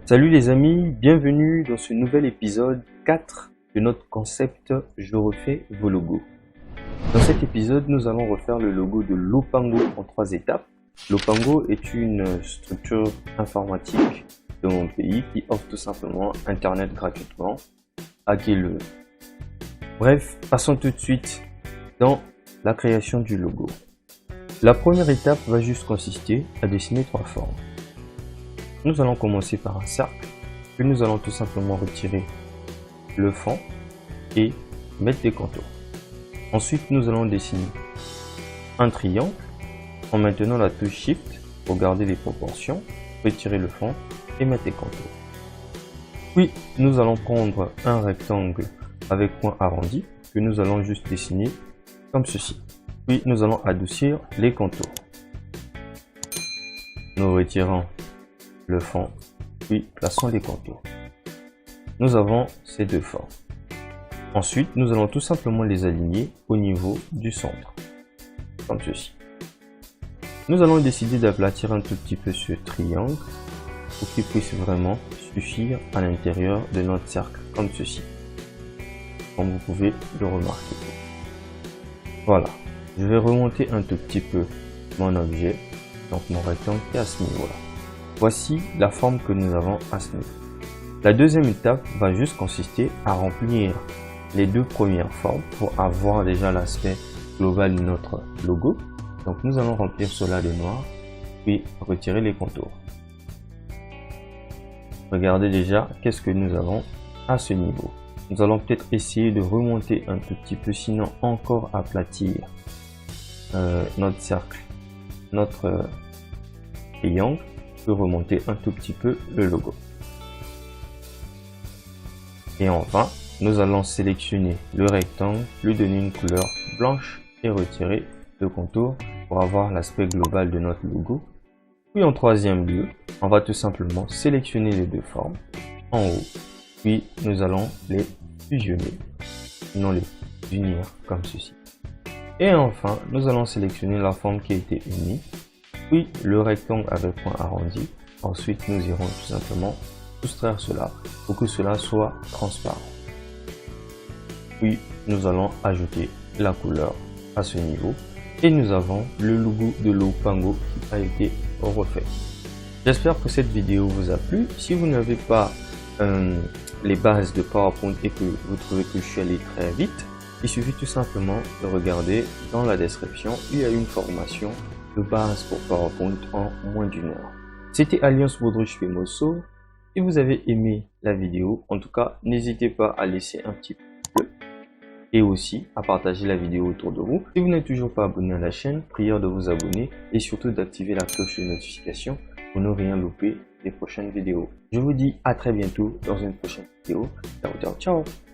Salut les amis, bienvenue dans ce nouvel épisode 4 de notre concept Je refais vos logos. Dans cet épisode, nous allons refaire le logo de Lopango en 3 étapes. Lopango est une structure informatique de mon pays qui offre tout simplement Internet gratuitement. Hackez-le. Bref, passons tout de suite dans la création du logo. La première étape va juste consister à dessiner 3 formes. Nous allons commencer par un cercle, puis nous allons tout simplement retirer le fond et mettre des contours. Ensuite, nous allons dessiner un triangle en maintenant la touche Shift pour garder les proportions, retirer le fond et mettre des contours. Puis, nous allons prendre un rectangle avec point arrondi que nous allons juste dessiner comme ceci. Puis, nous allons adoucir les contours. Nous retirons le fond, puis plaçons les contours. Nous avons ces 2 formes. Ensuite, nous allons tout simplement les aligner au niveau du centre, comme ceci. Nous allons décider d'aplatir un tout petit peu ce triangle pour qu'il puisse vraiment suffire à l'intérieur de notre cercle, comme ceci, comme vous pouvez le remarquer. Voilà, je vais remonter un tout petit peu mon objet, donc mon rectangle est à ce niveau-là. Voici la forme que nous avons à ce niveau. La deuxième étape va juste consister à remplir les 2 premières formes pour avoir déjà l'aspect global de notre logo. Donc nous allons remplir cela de noir, puis retirer les contours. Regardez déjà qu'est-ce que nous avons à ce niveau. Nous allons peut-être essayer de remonter un tout petit peu, sinon encore aplatir notre cercle, notre triangle. Remonter un tout petit peu le logo. Et enfin, nous allons sélectionner le rectangle, lui donner une couleur blanche et retirer le contour pour avoir l'aspect global de notre logo. Puis en troisième lieu, on va tout simplement sélectionner les 2 formes en haut, puis nous allons les fusionner, non les unir comme ceci. Et enfin, nous allons sélectionner la forme qui a été unie, puis le rectangle avec point arrondi. Ensuite, nous irons tout simplement soustraire cela pour que cela soit transparent. Puis, nous allons ajouter la couleur à ce niveau. Et nous avons le logo de Lopango qui a été refait. J'espère que cette vidéo vous a plu. Si vous n'avez pas les bases de PowerPoint et que vous trouvez que je suis allé très vite, il suffit tout simplement de regarder dans la description. Il y a une formation de base pour PowerPoint en moins d'1 heure. C'était Alliance Baudruche Femoso. Si vous avez aimé la vidéo, en tout cas, n'hésitez pas à laisser un petit peu et aussi à partager la vidéo autour de vous. Si vous n'êtes toujours pas abonné à la chaîne, prière de vous abonner et surtout d'activer la cloche de notification pour ne rien louper des prochaines vidéos. Je vous dis à très bientôt dans une prochaine vidéo. Ciao, ciao, ciao!